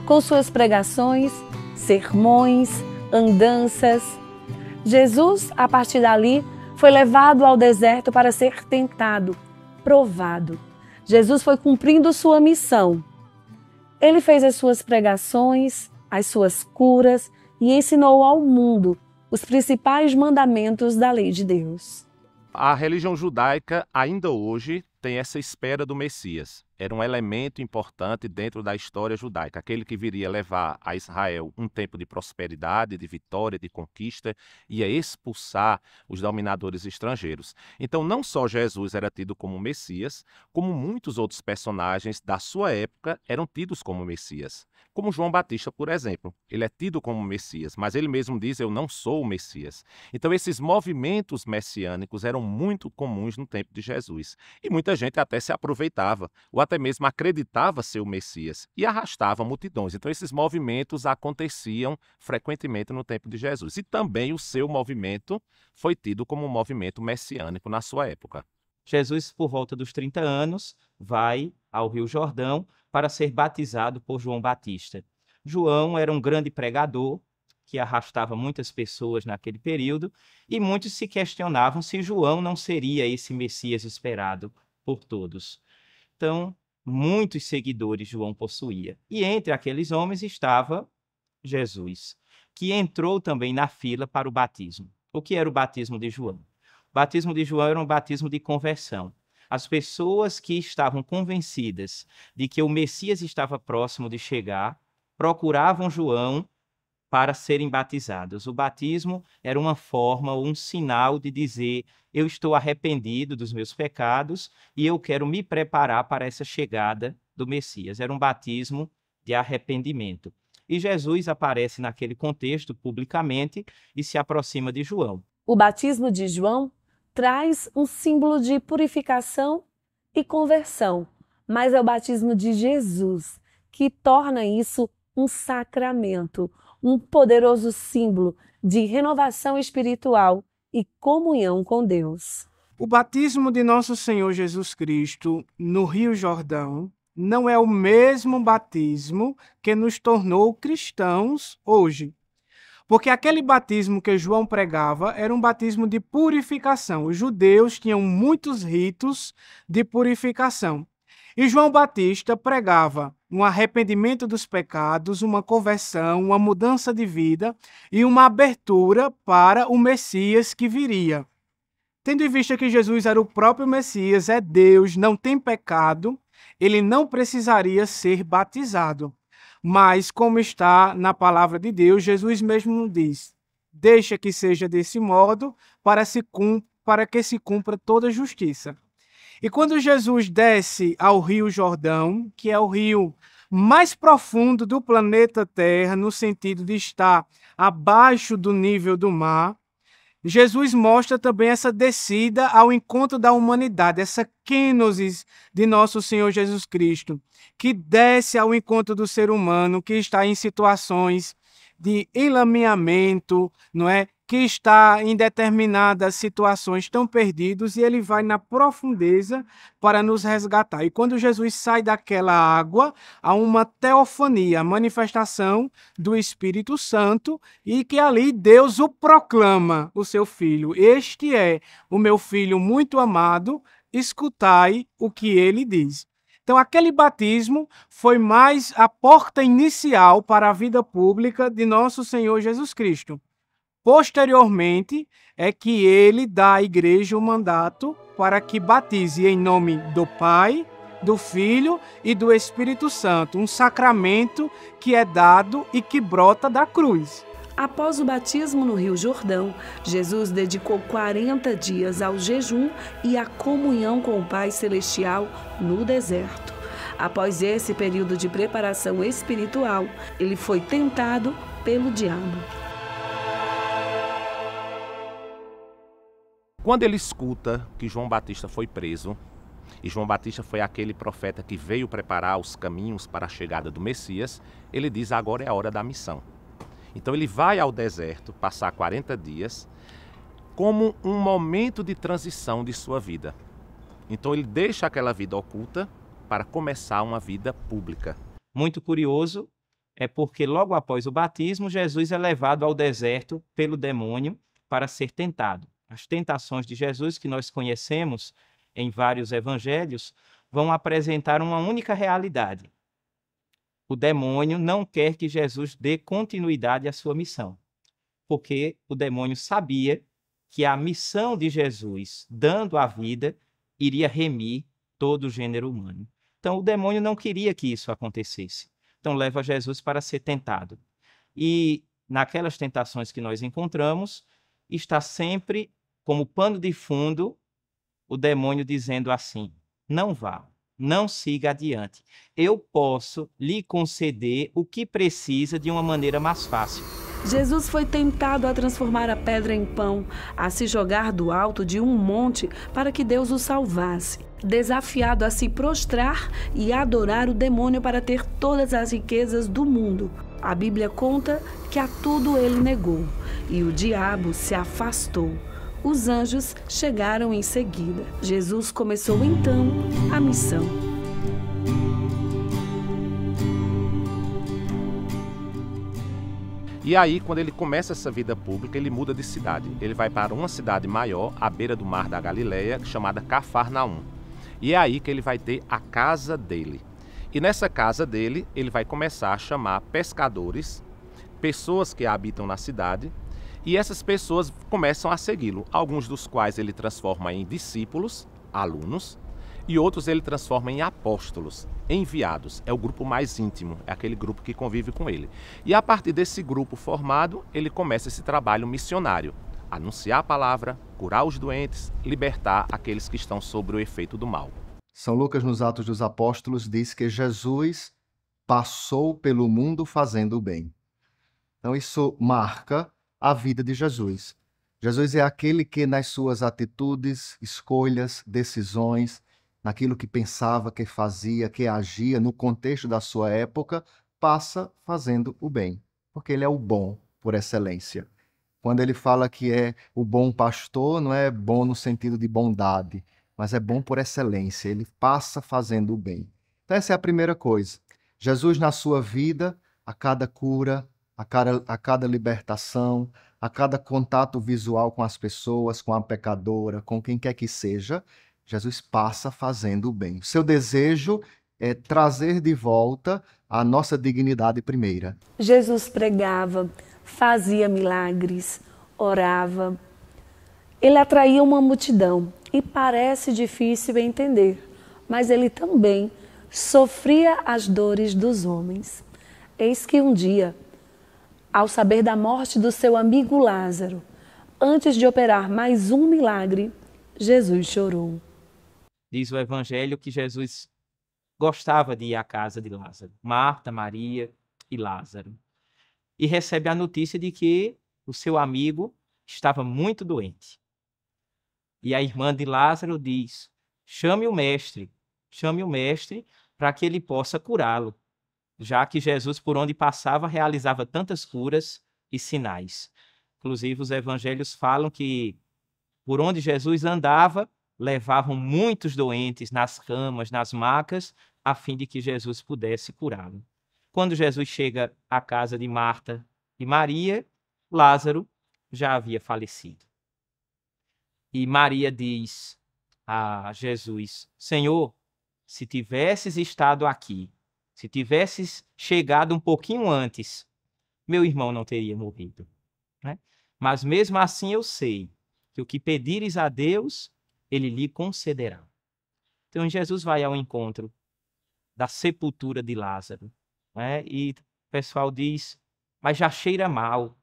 com suas pregações, sermões, andanças. Jesus, a partir dali, foi levado ao deserto para ser tentado, provado. Jesus foi cumprindo sua missão. Ele fez as suas pregações, as suas curas e ensinou ao mundo os principais mandamentos da lei de Deus. A religião judaica ainda hoje tem essa espera do Messias. Era um elemento importante dentro da história judaica, aquele que viria levar a Israel um tempo de prosperidade, de vitória, de conquista, ia expulsar os dominadores estrangeiros. Então, não só Jesus era tido como Messias, como muitos outros personagens da sua época eram tidos como Messias. Como João Batista, por exemplo. Ele é tido como Messias, mas ele mesmo diz, eu não sou o Messias. Então, esses movimentos messiânicos eram muito comuns no tempo de Jesus. E muita gente até se aproveitava, ou até mesmo acreditava ser o Messias, e arrastava multidões. Então, esses movimentos aconteciam frequentemente no tempo de Jesus. E também o seu movimento foi tido como um movimento messiânico na sua época. Jesus, por volta dos 30 anos, vai ao Rio Jordão para ser batizado por João Batista. João era um grande pregador que arrastava muitas pessoas naquele período e muitos se questionavam se João não seria esse Messias esperado por todos. Então, muitos seguidores João possuía. E entre aqueles homens estava Jesus, que entrou também na fila para o batismo. O que era o batismo de João? O batismo de João era um batismo de conversão. As pessoas que estavam convencidas de que o Messias estava próximo de chegar, procuravam João para serem batizados. O batismo era uma forma, um sinal de dizer, eu estou arrependido dos meus pecados e eu quero me preparar para essa chegada do Messias. Era um batismo de arrependimento. E Jesus aparece naquele contexto publicamente e se aproxima de João. O batismo de João traz um símbolo de purificação e conversão, mas é o batismo de Jesus que torna isso um sacramento, um poderoso símbolo de renovação espiritual e comunhão com Deus. O batismo de nosso Senhor Jesus Cristo no Rio Jordão não é o mesmo batismo que nos tornou cristãos hoje. Porque aquele batismo que João pregava era um batismo de purificação. Os judeus tinham muitos ritos de purificação. E João Batista pregava um arrependimento dos pecados, uma conversão, uma mudança de vida e uma abertura para o Messias que viria. Tendo em vista que Jesus era o próprio Messias, é Deus, não tem pecado, ele não precisaria ser batizado. Mas, como está na palavra de Deus, Jesus mesmo diz, deixa que seja desse modo para que se cumpra toda a justiça. E quando Jesus desce ao Rio Jordão, que é o rio mais profundo do planeta Terra, no sentido de estar abaixo do nível do mar, Jesus mostra também essa descida ao encontro da humanidade, essa kenosis de nosso Senhor Jesus Cristo, que desce ao encontro do ser humano que está em situações de enlameamento, não é? Que está em determinadas situações tão perdidos e ele vai na profundeza para nos resgatar. E quando Jesus sai daquela água, há uma teofania, a manifestação do Espírito Santo e que ali Deus o proclama, o seu Filho. Este é o meu Filho muito amado, escutai o que ele diz. Então, aquele batismo foi mais a porta inicial para a vida pública de nosso Senhor Jesus Cristo. Posteriormente, é que ele dá à igreja o mandato para que batize em nome do Pai, do Filho e do Espírito Santo, um sacramento que é dado e que brota da cruz. Após o batismo no Rio Jordão, Jesus dedicou 40 dias ao jejum e à comunhão com o Pai Celestial no deserto. Após esse período de preparação espiritual, ele foi tentado pelo diabo. Quando ele escuta que João Batista foi preso, e João Batista foi aquele profeta que veio preparar os caminhos para a chegada do Messias, ele diz, agora é a hora da missão. Então ele vai ao deserto passar 40 dias como um momento de transição de sua vida. Então ele deixa aquela vida oculta para começar uma vida pública. Muito curioso é porque logo após o batismo, Jesus é levado ao deserto pelo demônio para ser tentado. As tentações de Jesus, que nós conhecemos em vários evangelhos, vão apresentar uma única realidade. O demônio não quer que Jesus dê continuidade à sua missão, porque o demônio sabia que a missão de Jesus, dando a vida, iria remir todo o gênero humano. Então, o demônio não queria que isso acontecesse. Então, leva Jesus para ser tentado. E naquelas tentações que nós encontramos, está sempre como pano de fundo o demônio dizendo assim: não vá, não siga adiante. Eu posso lhe conceder o que precisa de uma maneira mais fácil. Jesus foi tentado a transformar a pedra em pão, a se jogar do alto de um monte para que Deus o salvasse. Desafiado a se prostrar e adorar o demônio para ter todas as riquezas do mundo. A Bíblia conta que a tudo ele negou e o diabo se afastou. Os anjos chegaram em seguida. Jesus começou então a missão. E aí, quando ele começa essa vida pública, ele muda de cidade. Ele vai para uma cidade maior, à beira do mar da Galileia, chamada Cafarnaum. E é aí que ele vai ter a casa dele. E nessa casa dele, ele vai começar a chamar pescadores, pessoas que habitam na cidade, e essas pessoas começam a segui-lo, alguns dos quais ele transforma em discípulos, alunos, e outros ele transforma em apóstolos, enviados. É o grupo mais íntimo, é aquele grupo que convive com ele. E a partir desse grupo formado, ele começa esse trabalho missionário. Anunciar a palavra, curar os doentes, libertar aqueles que estão sob o efeito do mal. São Lucas, nos Atos dos Apóstolos, diz que Jesus passou pelo mundo fazendo o bem. Então isso marca a vida de Jesus. Jesus é aquele que nas suas atitudes, escolhas, decisões, naquilo que pensava, que fazia, que agia, no contexto da sua época, passa fazendo o bem, porque ele é o bom por excelência. Quando ele fala que é o bom pastor, não é bom no sentido de bondade, mas é bom por excelência, ele passa fazendo o bem. Então essa é a primeira coisa. Jesus na sua vida, a cada cura, a cada libertação, a cada contato visual com as pessoas, com a pecadora, com quem quer que seja, Jesus passa fazendo o bem. O seu desejo é trazer de volta a nossa dignidade primeira. Jesus pregava, fazia milagres, orava. Ele atraía uma multidão e parece difícil entender, mas ele também sofria as dores dos homens. Eis que um dia, ao saber da morte do seu amigo Lázaro, antes de operar mais um milagre, Jesus chorou. Diz o Evangelho que Jesus gostava de ir à casa de Lázaro, Marta, Maria e Lázaro. E recebe a notícia de que o seu amigo estava muito doente. E a irmã de Lázaro diz: chame o mestre para que ele possa curá-lo, já que Jesus, por onde passava, realizava tantas curas e sinais. Inclusive, os evangelhos falam que por onde Jesus andava, levavam muitos doentes nas camas, nas macas, a fim de que Jesus pudesse curá-lo. Quando Jesus chega à casa de Marta e Maria, Lázaro já havia falecido. E Maria diz a Jesus: Senhor, se tivesses estado aqui, se tivesses chegado um pouquinho antes, meu irmão não teria morrido. Né? Mas mesmo assim eu sei que o que pedires a Deus, ele lhe concederá. Então Jesus vai ao encontro da sepultura de Lázaro. Né? E o pessoal diz: mas já cheira mal,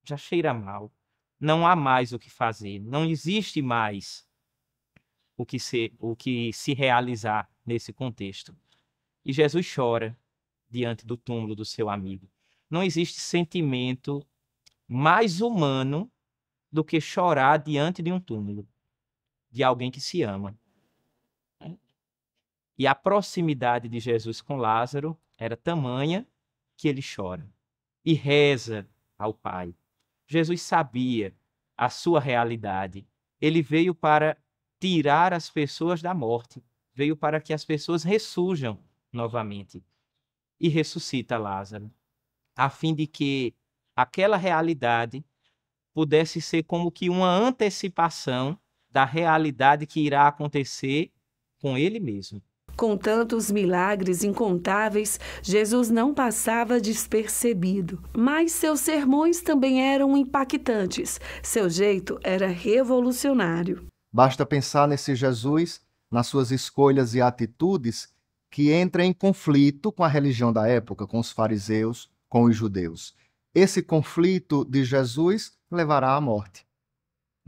já cheira mal. Não há mais o que fazer, não existe mais o que se realizar nesse contexto. E Jesus chora diante do túmulo do seu amigo. Não existe sentimento mais humano do que chorar diante de um túmulo de alguém que se ama. E a proximidade de Jesus com Lázaro era tamanha que ele chora e reza ao Pai. Jesus sabia a sua realidade. Ele veio para tirar as pessoas da morte, veio para que as pessoas ressurjam novamente. E ressuscita Lázaro. a fim de que aquela realidade pudesse ser como que uma antecipação da realidade que irá acontecer com ele mesmo. Com tantos milagres incontáveis, Jesus não passava despercebido. Mas seus sermões também eram impactantes. Seu jeito era revolucionário. Basta pensar nesse Jesus, nas suas escolhas e atitudes, que entra em conflito com a religião da época, com os fariseus, com os judeus. Esse conflito de Jesus levará à morte.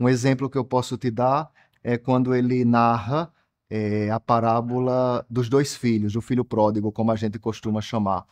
Um exemplo que eu posso te dar é quando ele narra a parábola dos 2 filhos, o filho pródigo, como a gente costuma chamar.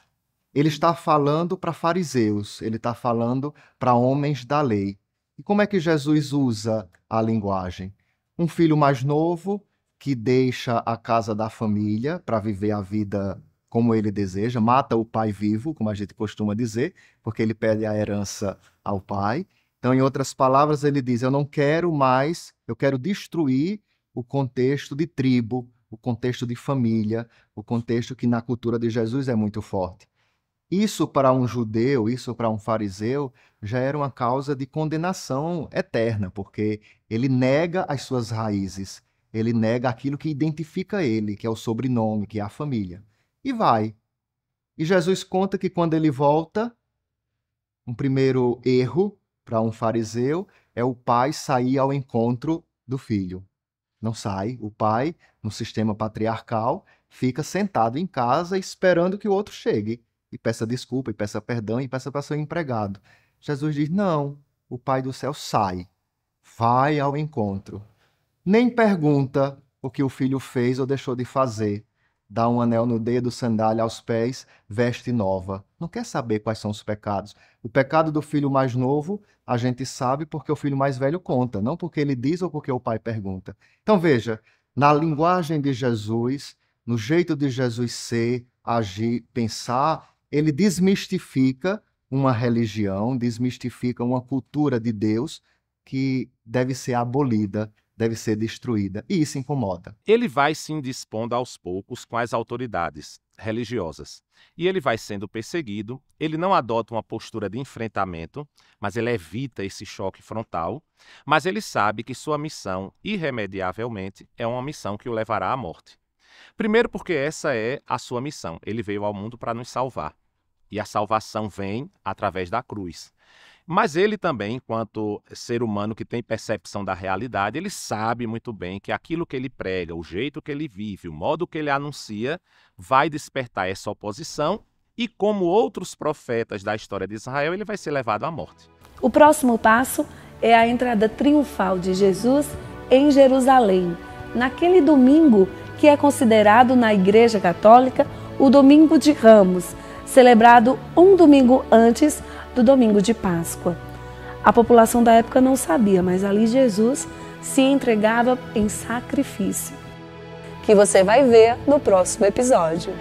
Ele está falando para fariseus, ele está falando para homens da lei. E como é que Jesus usa a linguagem? Um filho mais novo que deixa a casa da família para viver a vida como ele deseja, mata o pai vivo, como a gente costuma dizer, porque ele pede a herança ao pai. Então, em outras palavras, ele diz, eu não quero mais, eu quero destruir o contexto de tribo, o contexto de família, o contexto que na cultura de Jesus é muito forte. Isso para um judeu, isso para um fariseu, já era uma causa de condenação eterna, porque ele nega as suas raízes, ele nega aquilo que identifica ele, que é o sobrenome, que é a família. E vai. E Jesus conta que quando ele volta, um primeiro erro para um fariseu é o pai sair ao encontro do filho. Não sai. O pai, no sistema patriarcal, fica sentado em casa esperando que o outro chegue e peça desculpa, e peça perdão, e peça para seu empregado. Jesus diz, não, o Pai do céu sai, vai ao encontro. Nem pergunta o que o filho fez ou deixou de fazer. Dá um anel no dedo, sandália aos pés, veste nova. Não quer saber quais são os pecados. O pecado do filho mais novo, a gente sabe porque o filho mais velho conta, não porque ele diz ou porque o pai pergunta. Então veja, na linguagem de Jesus, no jeito de Jesus ser, agir, pensar, ele desmistifica uma religião, desmistifica uma cultura de Deus que deve ser abolida, deve ser destruída. E isso incomoda. Ele vai se indispondo aos poucos com as autoridades religiosas. E ele vai sendo perseguido, ele não adota uma postura de enfrentamento, mas ele evita esse choque frontal, mas ele sabe que sua missão, irremediavelmente, é uma missão que o levará à morte. Primeiro porque essa é a sua missão. Ele veio ao mundo para nos salvar. E a salvação vem através da cruz. Mas ele também, enquanto ser humano que tem percepção da realidade, ele sabe muito bem que aquilo que ele prega, o jeito que ele vive, o modo que ele anuncia, vai despertar essa oposição e, como outros profetas da história de Israel, ele vai ser levado à morte. O próximo passo é a entrada triunfal de Jesus em Jerusalém, naquele domingo que é considerado na Igreja Católica o Domingo de Ramos, celebrado um domingo antes do domingo de Páscoa. A população da época não sabia, mas ali Jesus se entregava em sacrifício, que você vai ver no próximo episódio.